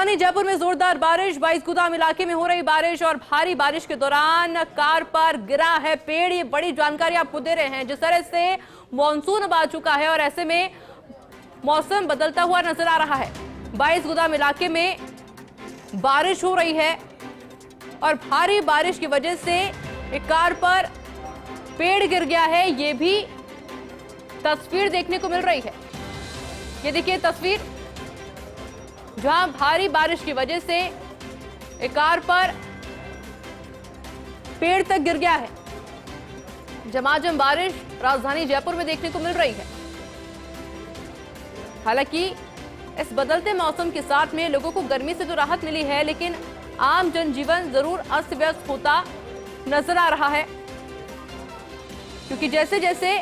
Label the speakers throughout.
Speaker 1: राजधानी जयपुर में जोरदार बारिश, 22 गोदाम इलाके में हो रही बारिश और भारी बारिश के दौरान कार पर गिरा है पेड़। ये बड़ी जानकारी आपको दे रहे हैं। जिस तरह से मॉनसून अब आ चुका है और ऐसे में मौसम बदलता हुआ नजर आ रहा है। 22 गोदाम इलाके में बारिश हो रही है और भारी बारिश की वजह से एक कार पर पेड़ गिर गया है। ये भी तस्वीर देखने को मिल रही है। ये देखिए तस्वीर, जहां भारी बारिश की वजह से एक कार पर पेड़ तक गिर गया है। झमाझम बारिश राजधानी जयपुर में देखने को मिल रही है। हालांकि इस बदलते मौसम के साथ में लोगों को गर्मी से तो राहत मिली है, लेकिन आम जनजीवन जरूर अस्त व्यस्त होता नजर आ रहा है, क्योंकि जैसे जैसे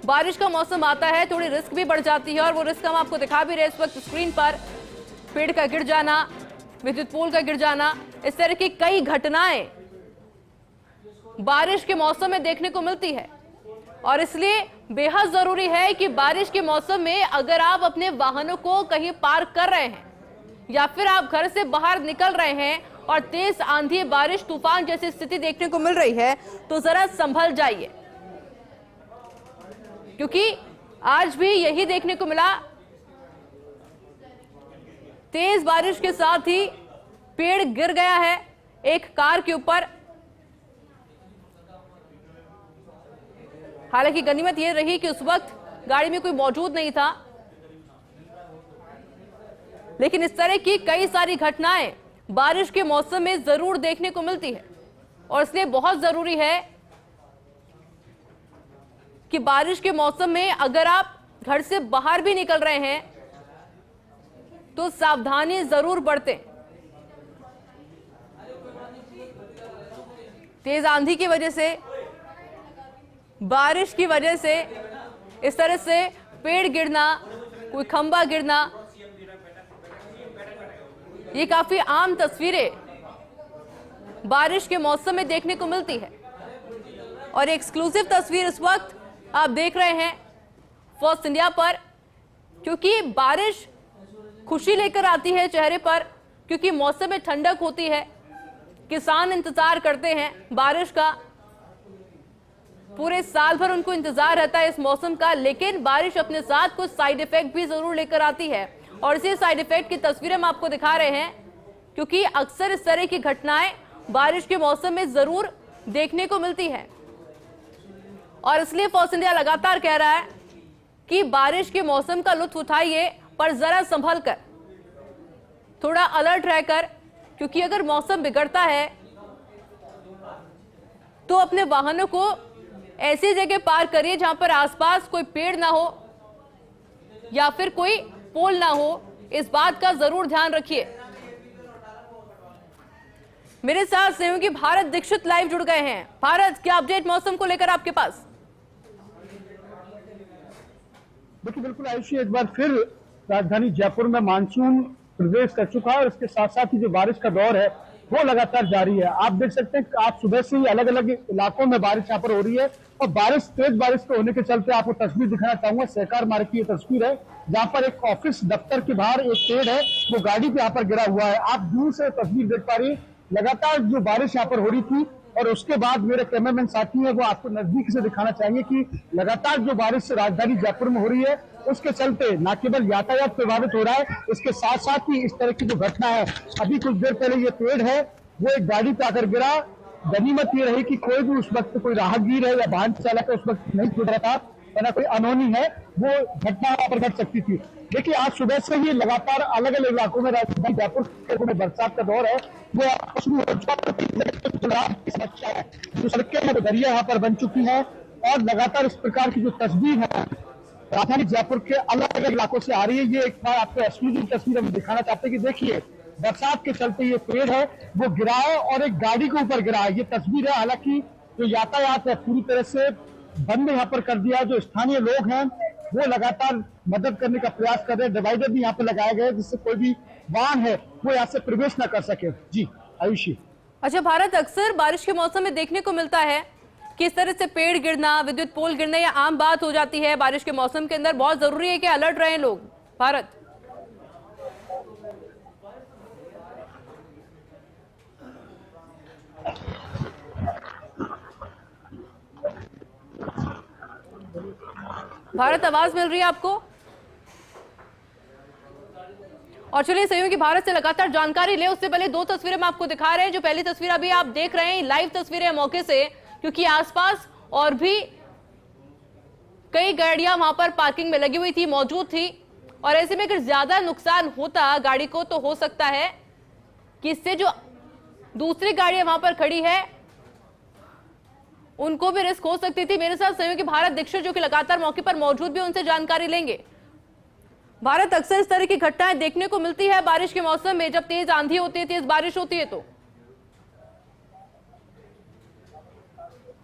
Speaker 1: बारिश का मौसम आता है थोड़ी रिस्क भी बढ़ जाती है। और वो रिस्क हम आपको दिखा भी रहे इस वक्त स्क्रीन पर। पेड़ का गिर जाना, विद्युत पोल का गिर जाना, इस तरह की कई घटनाएं बारिश के मौसम में देखने को मिलती है। और इसलिए बेहद जरूरी है कि बारिश के मौसम में अगर आप अपने वाहनों को कहीं पार्क कर रहे हैं या फिर आप घर से बाहर निकल रहे हैं और तेज आंधी, बारिश, तूफान जैसी स्थिति देखने को मिल रही है, तो जरा संभल जाइए, क्योंकि आज भी यही देखने को मिला। तेज बारिश के साथ ही पेड़ गिर गया है एक कार के ऊपर। हालांकि गनीमत यह रही कि उस वक्त गाड़ी में कोई मौजूद नहीं था, लेकिन इस तरह की कई सारी घटनाएं बारिश के मौसम में जरूर देखने को मिलती है। और इसलिए बहुत जरूरी है कि बारिश के मौसम में अगर आप घर से बाहर भी निकल रहे हैं तो सावधानी जरूर बरतें। तेज आंधी की वजह से, बारिश की वजह से इस तरह से पेड़ गिरना, कोई खंभा गिरना, ये काफी आम तस्वीरें बारिश के मौसम में देखने को मिलती है। और एक्सक्लूसिव तस्वीर इस वक्त आप देख रहे हैं फर्स्ट इंडिया पर, क्योंकि बारिश खुशी लेकर आती है चेहरे पर, क्योंकि मौसम में ठंडक होती है। किसान इंतजार करते हैं बारिश का, पूरे साल भर उनको इंतजार रहता है इस मौसम का, लेकिन बारिश अपने साथ कुछ साइड इफेक्ट भी जरूर लेकर आती है। और इसी साइड इफेक्ट की तस्वीरें हम आपको दिखा रहे हैं, क्योंकि अक्सर इस तरह की घटनाएं बारिश के मौसम में जरूर देखने को मिलती है। और इसलिए फर्स्ट इंडिया लगातार कह रहा है कि बारिश के मौसम का लुत्फ उठाइए, पर जरा संभल कर, थोड़ा अलर्ट रहकर, क्योंकि अगर मौसम बिगड़ता है तो अपने वाहनों को ऐसी जगह पार्क करिए जहां पर आसपास कोई पेड़ ना हो या फिर कोई पोल ना हो। इस बात का जरूर ध्यान रखिए। मेरे साथ सहयोगी भारत दीक्षित लाइव जुड़ गए हैं। भारत, क्या अपडेट मौसम को लेकर आपके पास?
Speaker 2: देखिए, बिल्कुल आयुषी, एक बार फिर राजधानी जयपुर में मानसून प्रवेश कर चुका है और इसके साथ साथ ही जो बारिश का दौर है वो लगातार जारी है। आप देख सकते हैं कि आज सुबह से ही अलग अलग इलाकों में बारिश यहाँ पर हो रही है और बारिश, तेज बारिश के होने के चलते आपको तस्वीर दिखाना चाहूंगा। सहकार मार्ग की ये तस्वीर है, जहाँ पर एक ऑफिस दफ्तर के बाहर एक पेड़ है, वो गाड़ी पे यहाँ पर गिरा हुआ है। आप दूर से तस्वीर देख पा रही है। लगातार जो बारिश यहाँ पर हो रही थी और उसके बाद मेरे कैमरामैन साथी है वो आपको नजदीक से दिखाना चाहेंगे कि लगातार जो बारिश राजधानी जयपुर में हो रही है उसके चलते न केवल यातायात प्रभावित हो रहा है, इसके साथ साथ ही इस तरह की जो घटना है, अभी कुछ देर पहले ये पेड़ है वो एक गाड़ी पे आकर गिरा। गनीमत ये रही कि कोई भी उस वक्त कोई राहगीर है या वाहन चालक है उस वक्त नहीं छूट रहा था, वरना कोई अनहोनी है वो घटना वहां पर घट सकती थी। देखिए, आज सुबह से ही लगातार अलग अलग इलाकों में राजधानी जयपुर में बरसात का दौर है वो शुरू हो चुका है। जो सड़कें हैं दरिया यहाँ पर बन चुकी हैं और लगातार इस प्रकार की जो तस्वीर है राजधानी जयपुर के अलग अलग इलाकों से आ रही है। ये एक बार आपको एक्सक्लूसिव तस्वीर हम दिखाना चाहते हैं कि देखिए, बरसात के चलते ये पेड़ है वो गिरा है और एक गाड़ी के ऊपर गिरा है। ये तस्वीर है। हालांकि जो यातायात है पूरी तरह से बंद यहाँ पर कर दिया। जो स्थानीय लोग हैं वो लगातार मदद करने का प्रयास कर रहे हैं। डिवाइडर भी यहाँ पे लगाए गए जिससे कोई भी वाहन है वो यहाँ से प्रवेश न कर सके। जी आयुषी।
Speaker 1: अच्छा भारत, अक्सर बारिश के मौसम में देखने को मिलता है कि इस तरह से पेड़ गिरना, विद्युत पोल गिरना ये आम बात हो जाती है बारिश के मौसम के अंदर। बहुत जरूरी है कि अलर्ट रहें लोग। भारत, भारत, आवाज मिल रही है आपको? और चलिए सहयोगी भारत से लगातार जानकारी ले, उससे पहले दो तस्वीरें हम आपको दिखा रहे हैं। जो पहली तस्वीर अभी आप देख रहे हैं, लाइव तस्वीरें मौके से, क्योंकि आसपास और भी कई गाड़ियां वहां पर पार्किंग में लगी हुई थी, मौजूद थी, और ऐसे में अगर ज्यादा नुकसान होता गाड़ी को तो हो सकता है कि इससे जो दूसरी गाड़ियां वहां पर खड़ी है उनको भी रिस्क हो सकती थी। मेरे साथ सहयोगी भारत दीक्षित जो कि लगातार मौके पर मौजूद भी, उनसे जानकारी लेंगे। भारत, अक्सर इस तरह की घटनाएं देखने को मिलती है बारिश के मौसम में, जब तेज आंधी होती है, तेज बारिश होती है तो।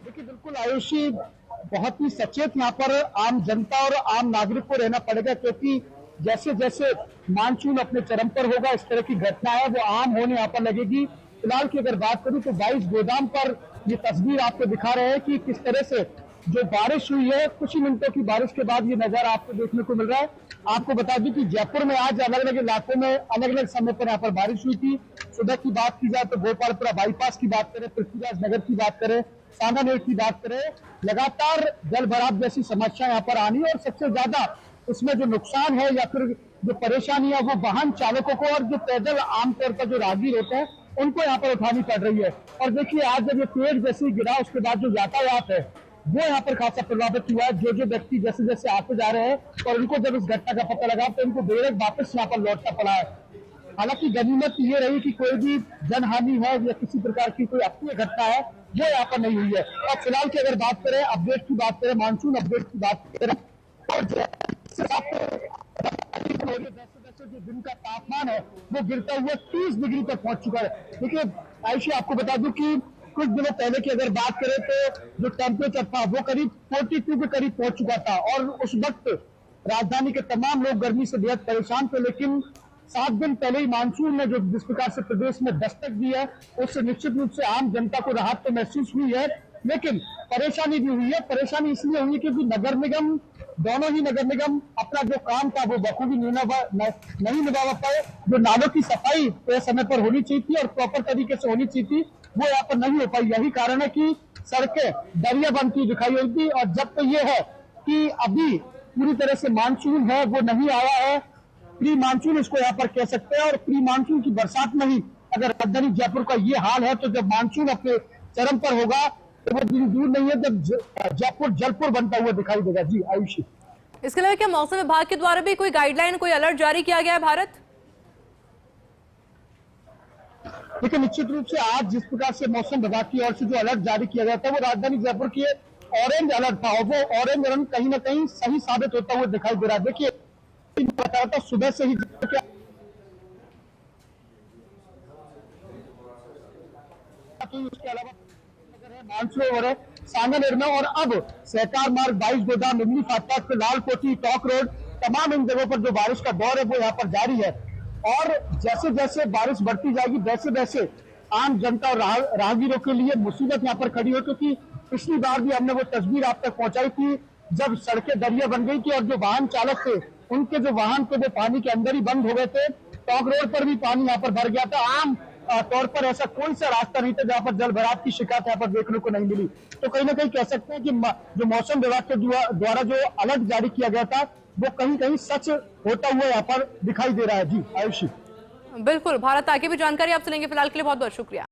Speaker 2: देखिए बिल्कुल आयुषी, बहुत ही सचेत यहाँ पर आम जनता और आम नागरिक को रहना पड़ेगा, क्योंकि जैसे जैसे मानसून अपने चरम पर होगा इस तरह की घटनाएं वो आम होने यहाँ पर लगेगी। फिलहाल की अगर बात करूं तो 22 गोदाम पर ये तस्वीर आपको दिखा रहे हैं कि किस तरह से जो बारिश हुई है, कुछ ही मिनटों की बारिश के बाद ये नजारा आपको देखने को मिल रहा है। आपको बता दूं कि जयपुर में आज अलग अलग इलाकों में अलग अलग समय पर यहाँ पर बारिश हुई थी। सुबह की बात की जाए तो गोपालपुरा बाईपास की बात करें, पृथ्वीराज नगर की बात करें, सांगानेर की बात करें, लगातार जल भराव जैसी समस्या यहाँ पर आनी, और सबसे ज्यादा इसमें जो नुकसान है या फिर जो परेशानी है वो वाहन चालकों को और जो पैदल आमतौर पर जो राहगीर होते हैं उनको यहाँ पर उठानी पड़ रही है। और देखिए आज जब ये पेड़ जैसे गिरा उसके बाद जो यातायात है वो यहाँ पर खासा प्रभावित हुआ है। जो व्यक्ति जैसे जैसे आते जा रहे हैं और उनको जब इस घटना का पता लगा तो उनको बेरक वापस यहाँ पर लौटना पड़ा है। हालांकि गनीमत ये रही कि कोई भी जनहानि है या किसी प्रकार की कोई अप्रिय घटना है वो यहाँ पर नहीं हुई है। और फिलहाल की अगर बात करें, अपडेट की बात करें, मानसून अपडेट की बात करें, और जो दिन का तापमान है वो गिरता हुआ 30 डिग्री तक पहुंच चुका है। देखिए आयुषी, आपको बता दूं कि कुछ दिनों पहले की अगर बात करें तो जो टेम्परेचर था वो करीब 42 के करीब पहुंच चुका था, और उस वक्त राजधानी के तमाम लोग गर्मी से बेहद परेशान थे। लेकिन 7 दिन पहले ही मानसून ने जो जिस प्रकार से प्रदेश में दस्तक दी है उससे निश्चित रूप से आम जनता को राहत तो महसूस हुई है, लेकिन परेशानी भी हुई है। परेशानी इसलिए हुई क्योंकि नगर निगम, दोनों ही नगर निगम अपना जो काम था वो बखूबी नहीं निभा पाए। जो नालों की सफाई तय समय पर होनी चाहिए थी और प्रॉपर तरीके से होनी चाहिए थी वो यहाँ पर नहीं हो पाई। यही कारण है कि सड़कें दरिया बनती दिखाई देती। और जब तो ये है कि अभी पूरी तरह से मानसून है वो नहीं आया है, प्री मानसून इसको यहाँ पर कह सकते हैं, और प्री मानसून की बरसात में ही अगर राजधानी जयपुर का ये हाल है तो जब मानसून अपने चरम पर होगा तो वो दिन दूर नहीं है जब जयपुर जलपुर बनता हुआ दिखाई देगा। जी आयुषी,
Speaker 1: इसके अलावा क्या मौसम विभाग के द्वारा भी कोई गाइडलाइन, कोई अलर्ट जारी किया गया है भारत?
Speaker 2: देखिए निश्चित रूप से आज जिस प्रकार से मौसम विभाग की ओर से जो अलर्ट जारी किया गया था वो राजधानी जयपुर की ऑरेंज अलर्ट था, और वो ऑरेंज अलर्ट कहीं ना कहीं सही साबित होता हुआ दिखाई दे रहा है। देखिए बता था सुबह से ही उसके अलावा मानसरोवर है सांगानेर में, और अब सहकार मार्ग 22 गोदाम, इमली फाटक, लाल कोठी, टॉक रोड, तमाम इन जगहों पर जो बारिश का दौर है वो यहाँ पर जारी है। और जैसे जैसे बारिश बढ़ती जाएगी वैसे वैसे आम जनता और राहगीरों के लिए मुसीबत यहाँ पर खड़ी हो, क्योंकि पिछली बार भी हमने वो तस्वीर आप तक पहुंचाई थी जब सड़कें दरिया बन गई थी और जो वाहन चालक थे उनके जो वाहन थे वो पानी के अंदर ही बंद हो गए थे। टॉक रोड पर भी पानी यहाँ पर भर गया था। आम तौर पर ऐसा कोई सा रास्ता नहीं था जहाँ पर जल भराव की शिकायत यहाँ पर देखने को नहीं मिली। तो कहीं ना कहीं कह सकते हैं कि जो मौसम विभाग के द्वारा जो अलर्ट जारी किया गया था वो कहीं कहीं सच होता हुआ यहाँ पर दिखाई दे रहा है। जी आयुषी,
Speaker 1: बिल्कुल भारत, आगे भी जानकारी आपसे लेंगे। फिलहाल के लिए बहुत बहुत शुक्रिया।